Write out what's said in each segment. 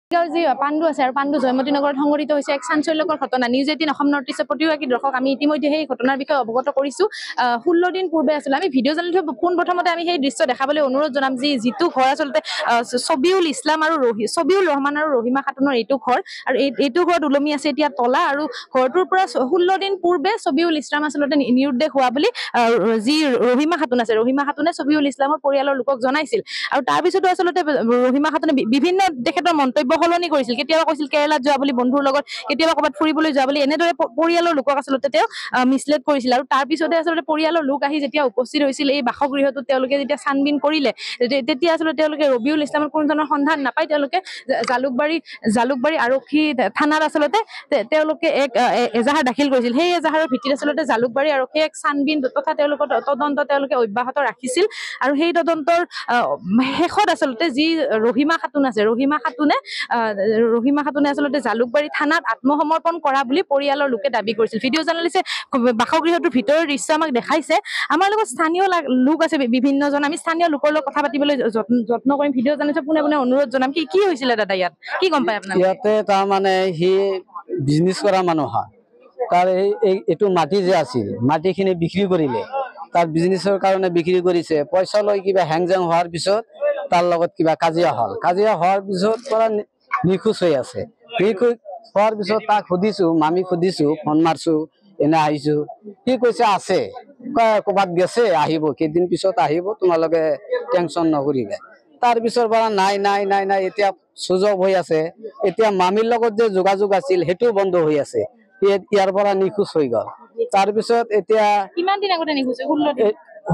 যি পাণ্ডু আছে আৰু পাণ্ডু জয়মতী নগৰত সংঘটিত হৈছে এক চাঞ্চল্যকৰ ঘটনা। নিউজ 18 অসম নৰ্থ ইষ্টৰ প্ৰতিগৰাকী দৰ্শক আমি ইতিমধ্যে সেই ঘটনাৰ বিষয়ে অৱগত কৰিছো। 16 দিন পূৰ্বে আছিলে আমি ভিডিঅ' জানি থৈ পোনপ্ৰথমতে আমি সেই দৃশ্য দেখাবলৈ অনুৰোধ জনাম যিটো ঘৰ আচলতে ছবিউল ইছলাম আৰু ছবিউল ৰহমান আৰু ৰহিমা খাতুনৰ এইটো ঘৰ আৰু এইটো ঘৰত ওলমি আছে এতিয়া তলা আৰু ঘৰটোৰ পৰা 16 দিন পূৰ্বে ছবিউল ইছলাম আচলতে নিৰুদ্দেশ হোৱা বুলি যি ৰহিমা খাতুন আছে ৰহিমা খাতুনে ছবিউল ইছলামৰ পৰিয়ালৰ লোকক জনাইছিল আৰু তাৰ পিছতো আচলতে ৰহিমা খাতুনে বিভিন্ন তেখেতৰ মন্তব্য সলনি কৰিছিল। কেতিয়াবা কৈছিল কেৰালাত যোৱা বুলি বন্ধুৰ লগত, কেতিয়াবা ক'ৰবাত ফুৰিবলৈ যোৱা বুলি, এনেদৰে পৰিয়ালৰ লোকক আচলতে তেওঁ মিছলেড কৰিছিল আৰু তাৰ পিছতে আচলতে পৰিয়ালৰ লোক আহি যেতিয়া উপস্থিত হৈছিল এই বাসগৃহটোত তেওঁলোকে যেতিয়া ছানবিন কৰিলে তেতিয়া আচলতে তেওঁলোকে ৰবিউল ইছলামৰ কোনো ধৰণৰ সন্ধান নাপায়। তেওঁলোকে জালুকবাৰী আৰক্ষী থানাত আচলতে তেওঁলোকে এক এজাহাৰ দাখিল কৰিছিল। সেই এজাহাৰৰ ভিত্তিত আচলতে জালুকবাৰী আৰক্ষীয়ে এক ছানবিন তথা তেওঁলোকৰ তদন্ত তেওঁলোকে অব্যাহত ৰাখিছিল আৰু সেই তদন্তৰ শেষত আচলতে যি ৰহিমা খাতুন আছে ৰহিমা খাতুনে আচলতে জালুকবাৰী থানাত আত্মসমৰ্পণ কৰা বুলি পৰিয়ালৰ লোকে দাবী কৰিছিল। ভিডিঅ' জাৰ্নেলিষ্টে বাসগৃহটোৰ ভিতৰৰ দৃশ্য আমাক দেখাইছে। আমাৰ লগত স্থানীয় লোক আছে বিভিন্নজন, আমি স্থানীয় লোকৰ লগত কথা পাতিবলৈ যত্ন কৰিম। ভিডিঅ' জাৰ্নেলিষ্টে পোনে পোনে অনুৰোধ জনাম কি হৈছিলে দাদা ইয়াত কি গম পায় আপোনাৰ? ইয়াতে তাৰমানে সি বিজনেছ কৰা মানুহ হয়। তাৰ এইটো মাটি যে আছিল মাটিখিনি বিক্ৰী কৰিলে, তাৰ বিজনেছৰ কাৰণে বিক্ৰী কৰিছে। পইচা লৈ কিবা হেংজেং হোৱাৰ পিছত তাৰ লগত কিবা কাজিয়া হ'ল। কাজিয়া হোৱাৰ পিছত পৰা নিখোজ হৈ আছে। নিখোজ হোৱাৰ পিছত তাক সুধিছো, মামীক সুধিছো, ফোন মাৰছো, এনে আহিছো। সি কৈছে আছে, ক'ৰবাত গেছে, আহিব, কেইদিন পিছত আহিব, তোমালোকে টেনচন নকৰিবা। তাৰ পিছৰ পৰা নাই নাই নাই নাই এতিয়া সুযোগ হৈ আছে। এতিয়া মামীৰ লগত যে যোগাযোগ আছিল সেইটোও বন্ধ হৈ আছে। ইয়াৰ পৰা নিখোজ হৈ গ'ল। তাৰপিছত এতিয়া কিমান দিন আগতে নিখোজ?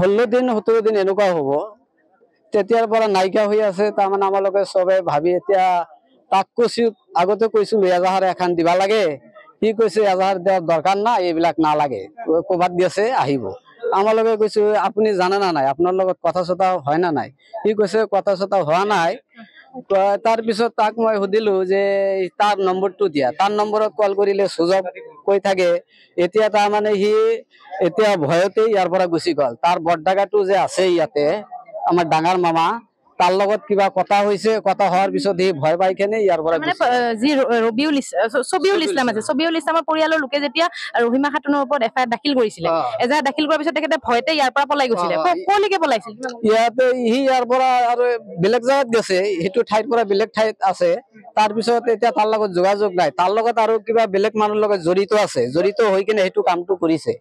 16 দিন 17 দিন এনেকুৱা হ'ব। তেতিয়াৰ পৰা নাইকিয়া হৈ আছে। তাৰমানে আমালোকে চবে ভাবি এতিয়া তাক কৈছো, আগতে কৈছিলো এজাহাৰ এখন দিবা লাগে। সি কৈছে এজাহাৰ দিয়াৰ দৰকাৰ নাই, এইবিলাক নালাগে, ক'ৰবাত গেছে আহিব। আমালোকে কৈছো আপুনি জানে না নাই, আপোনাৰ লগত কথা চথা হয় না নাই? সি কৈছে কথা চথা হোৱা নাই। তাৰ পিছত তাক মই সুধিলো যে তাৰ নম্বৰটো দিয়া। তাৰ নম্বৰত কল কৰিলে সুযোগ কৈ থাকে। এতিয়া তাৰমানে সি এতিয়া ভয়তে ইয়াৰ পৰা গুচি গ'ল। তাৰ বৰডাগাটো যে আছে ইয়াতে আমাৰ ডাঙৰ মামা, তাৰ লগত কিবা কথা হৈছে। কথা হোৱাৰ পিছত সি ভয় পাই কেনে ইয়াৰ পৰা যি ছবিউল ইছলাম আছে ছবিউল ইছলামৰ পৰিয়ালৰ লোকে যেতিয়া ৰহিমা খাতুনৰ ওপৰত এফআইআৰ দাখিল কৰিছিলে, এজাহাৰ দাখিল কৰাৰ পিছত তেখেতে ভয়তে ইয়াৰ পৰা পলাই গৈছিলে। ক'লৈকে পলাইছিল? ইয়াতে সি ইয়াৰ পৰা আৰু বেলেগ জাগাত গৈছে, সেইটো ঠাইৰ পৰা বেলেগ ঠাইত আছে। তাৰপিছত এতিয়া তাৰ লগত যোগাযোগ নাই। তাৰ লগত আৰু কিবা বেলেগ মানুহৰ লগত জড়িত আছে, জড়িত হৈ কিনে সেইটো কামটো কৰিছে।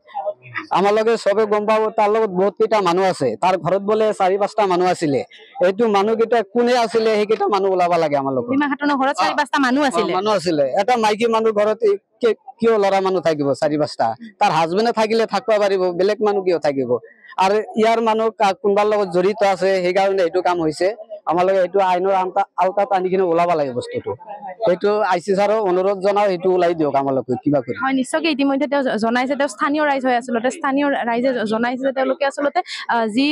আমালোকে চবে গম পাব তাৰ লগত বহুত কেইটা মানুহ আছে। তাৰ ঘৰত বোলে 4-5টা মানুহ আছিলে। এইটো মানুহকেইটা কোনে আছিলে সেইকেইটা মানুহ ওলাব লাগে। আমালোকে ৰহিমা খাতুনৰ ঘৰত 4-5টা মানুহ আছিলে। এটা মাইকী মানুহ ঘৰত কিয় ল'ৰা মানুহ থাকিব 4-5টা? তাৰ হাজবেণ্ডে থাকিলে থাকিব পাৰিব, বেলেগ মানুহ কিয় থাকিব? আৰু ইয়াৰ মানুহ কোনোবাৰ লগত জড়িত আছে, সেইকাৰণে এইটো কাম হৈছে। আমালোকে এইটো আইনৰ আওতাত আনি কিনে ওলাব লাগে বস্তুটো। সেইটো আইচি ছাৰক অনুৰোধ জনাও, সেইটো ওলাই দিয়ক আমালোকে কিবা কৰি। হয়, নিশ্চয়কৈ ইতিমধ্যে তেওঁ জনাইছে, তেওঁ স্থানীয় ৰাইজ হয় আচলতে। স্থানীয় ৰাইজে জনাইছে যে তেওঁলোকে আচলতে যি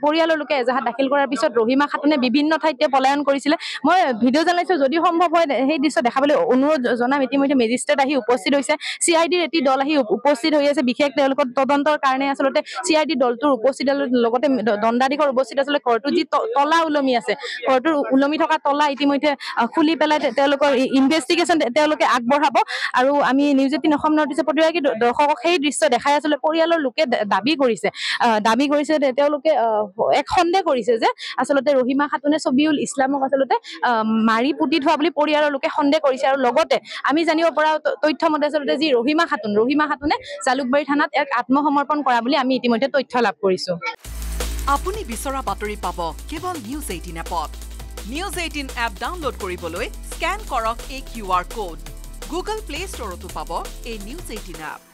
পৰিয়ালৰ লোকে এজাহাৰ দাখিল কৰাৰ পিছত ৰহিমা খাতুনে বিভিন্ন ঠাইতে পলায়ন কৰিছিলে। মই ভিডিঅ' জানাইছো, যদি সম্ভৱ হয় সেই দৃশ্য দেখাবলৈ অনুৰোধ জনাম। ইতিমধ্যে মেজিষ্ট্ৰেট আহি উপস্থিত হৈছে, CIDৰ এটি দল আহি উপস্থিত হৈ আছে। বিশেষ তেওঁলোকৰ তদন্তৰ কাৰণে আচলতে CID দলটোৰ উপস্থিত লগতে দণ্ডাধীশৰ উপস্থিত আচলতে ঘৰটোৰ যি তলা ওলমি আছে, ঘৰটোৰ ওলমি থকা তলা ইতিমধ্যে খুলি পেলাই তেওঁলোকৰ ইনভেষ্টিগেশ্যন তেওঁলোকে আগবঢ়াব। আৰু আমি নিউজ 18 অসম নৰ্থ ইষ্টৰ প্ৰতিগৰাকী দৰ্শকক সেই দৃশ্য দেখাই আচলতে পৰিয়ালৰ লোকে দাবী কৰিছে তেওঁলোকে এক সন্দেহ কৰিছে যে আচলতে ৰহিমা খাতুনে ছবিউল ইছলামক আচলতে মাৰি পুতি থোৱা বুলি পৰিয়ালৰ লোকে সন্দেহ কৰিছে। আৰু লগতে আমি জানিব পৰা তথ্য মতে আচলতে যি ৰহিমা খাতুনে জালুকবাৰী থানাত এক আত্মসমৰ্পণ কৰা বুলি আমি ইতিমধ্যে তথ্য লাভ কৰিছো। আপুনি বিচৰা বাতৰি পাব কেৱল নিউজ 18 এপত। নিউজ 18 এপ ডাউনলোড কৰিবলৈ স্কেন কৰক এই QR কোড। গুগল প্লে ষ্টৰতো পাব এই নিউজ 18 এপ।